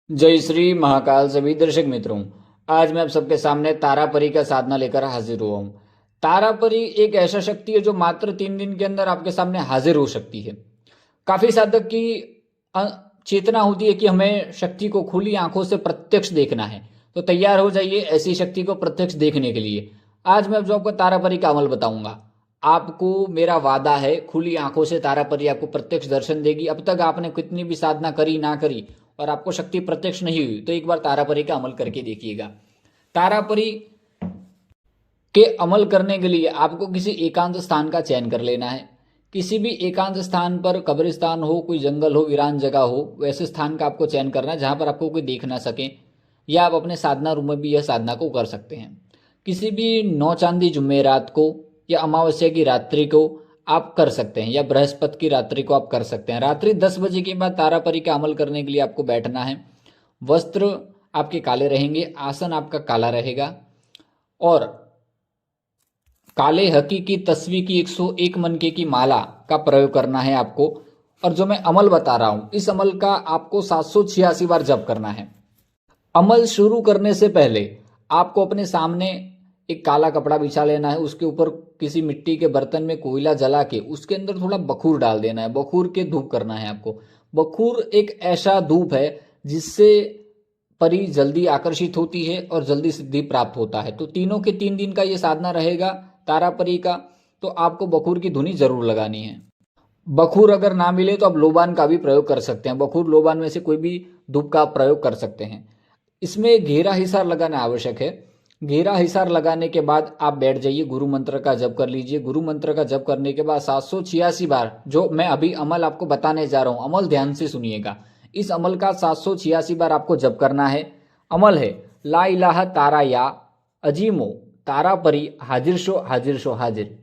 जय श्री महाकाल। सभी दर्शक मित्रों, आज मैं आप सबके सामने तारापरी का साधना लेकर हाजिर हुआ हूँ। तारापरी एक ऐसा शक्ति है जो मात्र 3 दिन के अंदर आपके सामने हाजिर हो सकती है। काफी साधक की अ, चेतना होती है कि हमें शक्ति को खुली आंखों से प्रत्यक्ष देखना है, तो तैयार हो जाइए ऐसी शक्ति को प्रत्यक्ष देखने के लिए। आज मैं जो आपको तारापरी का अमल बताऊंगा, आपको मेरा वादा है खुली आंखों से तारापरी आपको प्रत्यक्ष दर्शन देगी। अब तक आपने कितनी भी साधना करी ना करी और आपको शक्ति प्रत्यक्ष नहीं हुई, तो एक बार तारापरी का अमल करके देखिएगा। तारापरी के अमल करने के लिए आपको किसी एकांत स्थान का चयन कर लेना है। किसी भी एकांत स्थान पर, कब्रिस्तान हो, कोई जंगल हो, वीरान जगह हो, वैसे स्थान का आपको चयन करना है जहां पर आपको कोई देख ना सके, या आप अपने साधना रूम में भी यह साधना को कर सकते हैं। किसी भी नौ चांदी जुमेरात को या अमावस्या की रात्रि को आप कर सकते हैं, या बृहस्पति की रात्रि को आप कर सकते हैं। रात्रि 10 बजे के बाद तारापरी का अमल करने के लिए आपको बैठना है। वस्त्र आपके काले रहेंगे, आसन आपका काला रहेगा, और काले हकी की तस्वीर की 101 मनके की माला का प्रयोग करना है आपको। और जो मैं अमल बता रहा हूं, इस अमल का आपको 786 बार जप करना है। अमल शुरू करने से पहले आपको अपने सामने एक काला कपड़ा बिछा लेना है। उसके ऊपर किसी मिट्टी के बर्तन में कोयला जला के उसके अंदर थोड़ा बखूर डाल देना है। बखूर के धूप करना है आपको। बखूर एक ऐसा धूप है जिससे परी जल्दी आकर्षित होती है और जल्दी सिद्धि प्राप्त होता है। तो तीनों के 3 दिन का ये साधना रहेगा तारापरी का। तो आपको बखूर की धुनी जरूर लगानी है। बखूर अगर ना मिले तो आप लोबान का भी प्रयोग कर सकते हैं। बखूर लोबान में से कोई भी धूप का प्रयोग कर सकते हैं। इसमें घेरा हिसार लगाना आवश्यक है। घेरा हिसार लगाने के बाद आप बैठ जाइए, गुरु मंत्र का जप कर लीजिए। गुरु मंत्र का जप करने के बाद 786 बार, जो मैं अभी अमल आपको बताने जा रहा हूं, अमल ध्यान से सुनिएगा। इस अमल का 786 बार आपको जप करना है। अमल है ला इलाहा तारा या अजीमो तारा परी हाजिर शो हाजिर शो हाजिर।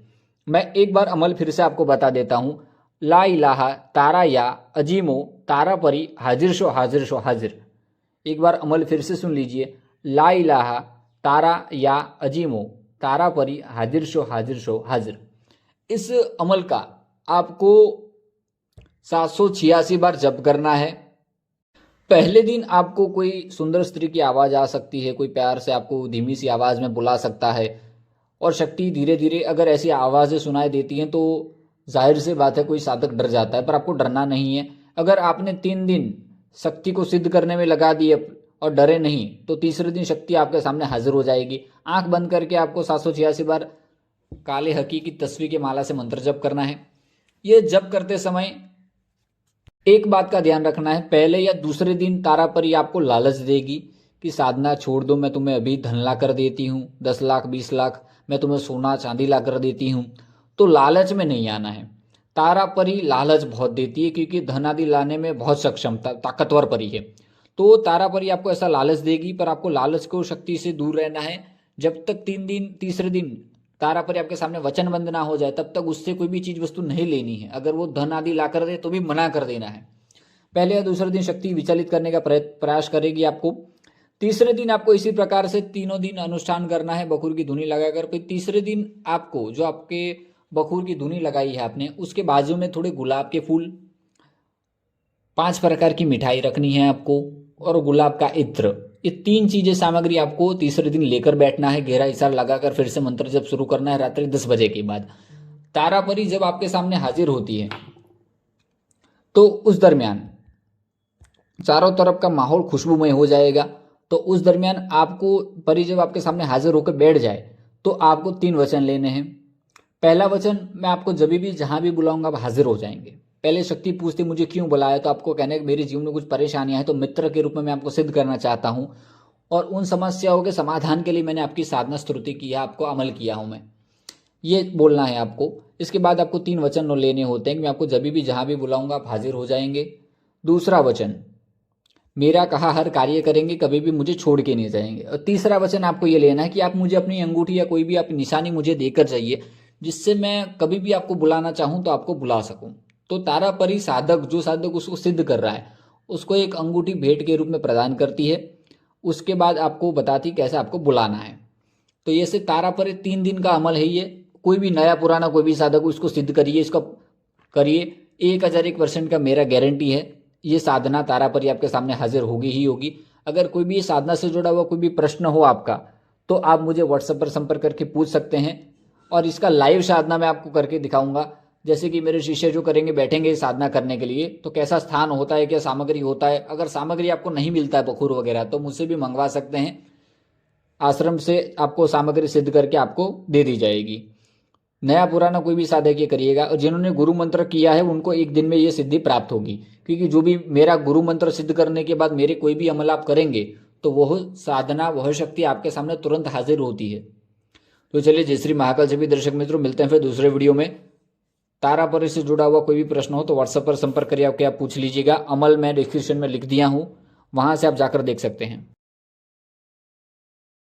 मैं एक बार अमल फिर से आपको बता देता हूं। ला इलाहा तारा या अजीमो तारा परी हाजिर शो हाजिर शो हाजिर। एक बार अमल फिर से सुन लीजिए। ला इलाहा तारा या अजीमो तारा परी हाजिर शो हाजिर शो हाजिर। इस अमल का आपको 786 बार जप करना है। पहले दिन आपको कोई सुंदर स्त्री की आवाज आ सकती है, कोई प्यार से आपको धीमी सी आवाज में बुला सकता है, और शक्ति धीरे धीरे अगर ऐसी आवाजें सुनाई देती हैं तो जाहिर सी बात है कोई साधक डर जाता है, पर आपको डरना नहीं है। अगर आपने 3 दिन शक्ति को सिद्ध करने में लगा दिए और डरे नहीं, तो तीसरे दिन शक्ति आपके सामने हाजिर हो जाएगी। आंख बंद करके आपको 786 बार काले हकी की तस्वीर के माला से मंत्र जप करना है। ये जप करते समय एक बात का ध्यान रखना है, पहले या दूसरे दिन तारापरी आपको लालच देगी कि साधना छोड़ दो, मैं तुम्हें अभी धन ला कर देती हूँ, 10 लाख 20 लाख, मैं तुम्हें सोना चांदी ला कर देती हूँ। तो लालच में नहीं आना है। तारापरी लालच बहुत देती है क्योंकि धन आदि लाने में बहुत सक्षम ताकतवर परी है। तो तारापरी आपको ऐसा लालच देगी, पर आपको लालच को शक्ति से दूर रहना है। जब तक 3 दिन, तीसरे दिन तारापरी आपके सामने वचनबंद ना हो जाए तब तक उससे कोई भी चीज वस्तु नहीं लेनी है। अगर वो धन आदि ला कर दे तो भी मना कर देना है। पहले या दूसरे दिन शक्ति विचलित करने का प्रयास करेगी आपको। तीसरे दिन आपको इसी प्रकार से तीनों दिन अनुष्ठान करना है बखूर की धुनी लगाकर। फिर तीसरे दिन आपको जो आपके बखूर की धुनी लगाई है आपने, उसके बाजू में थोड़े गुलाब के फूल, 5 प्रकार की मिठाई रखनी है आपको, और गुलाब का इत्र। ये 3 चीजें सामग्री आपको तीसरे दिन लेकर बैठना है। गहरा इशारा लगाकर फिर से मंत्र जब शुरू करना है रात्रि 10 बजे के बाद। तारापरी जब आपके सामने हाजिर होती है तो उस दरमियान चारों तरफ का माहौल खुशबूमय हो जाएगा। तो उस दरमियान आपको परी जब आपके सामने हाजिर होकर बैठ जाए तो आपको 3 वचन लेने हैं। पहला वचन, मैं आपको जब भी जहां भी बुलाऊंगा आप हाजिर हो जाएंगे। पहले शक्ति पूछती मुझे क्यों बुलाया, तो आपको कहना है मेरे जीवन में कुछ परेशानियां हैं, तो मित्र के रूप में मैं आपको सिद्ध करना चाहता हूं, और उन समस्याओं के समाधान के लिए मैंने आपकी साधना स्तुति की है, आपको अमल किया हूं मैं, ये बोलना है आपको। इसके बाद आपको 3 वचन लेने होते हैं कि मैं आपको जब भी जहां भी बुलाऊंगा आप हाजिर हो जाएंगे। दूसरा वचन, मेरा कहा हर कार्य करेंगे, कभी भी मुझे छोड़ के नहीं जाएंगे। और तीसरा वचन आपको ये लेना है कि आप मुझे अपनी अंगूठी या कोई भी आप निशानी मुझे देकर जाइए, जिससे मैं कभी भी आपको बुलाना चाहूं तो आपको बुला सकूं। तो तारापरी साधक, जो साधक उसको सिद्ध कर रहा है, उसको एक अंगूठी भेंट के रूप में प्रदान करती है। उसके बाद आपको बताती कैसे आपको बुलाना है। तो ये से तारापरी 3 दिन का अमल है ये। कोई भी नया पुराना कोई भी साधक उसको सिद्ध करिए, इसको करिए। 1001% का मेरा गारंटी है ये साधना तारापरी आपके सामने हाजिर होगी ही होगी। अगर कोई भी साधना से जुड़ा हुआ कोई भी प्रश्न हो आपका, तो आप मुझे व्हाट्सएप पर संपर्क करके पूछ सकते हैं और इसका लाइव साधना मैं आपको करके दिखाऊंगा। जैसे कि मेरे शिष्य जो करेंगे, बैठेंगे साधना करने के लिए, तो कैसा स्थान होता है, क्या सामग्री होता है। अगर सामग्री आपको नहीं मिलता है बखूर वगैरह, तो मुझसे भी मंगवा सकते हैं। आश्रम से आपको सामग्री सिद्ध करके आपको दे दी जाएगी। नया पुराना कोई भी साधक ये करिएगा, और जिन्होंने गुरु मंत्र किया है उनको एक दिन में ये सिद्धि प्राप्त होगी। क्योंकि जो भी मेरा गुरु मंत्र सिद्ध करने के बाद मेरे कोई भी अमल आप करेंगे, तो वह साधना, वह शक्ति आपके सामने तुरंत हाजिर होती है। तो चलिए, जय श्री महाकाल सभी दर्शक मित्रों, मिलते हैं फिर दूसरे वीडियो में। तारापरी से जुड़ा हुआ कोई भी प्रश्न हो तो व्हाट्सएप पर संपर्क करिए, आप पूछ लीजिएगा। अमल मैं डिस्क्रिप्शन में लिख दिया हूँ, वहां से आप जाकर देख सकते हैं।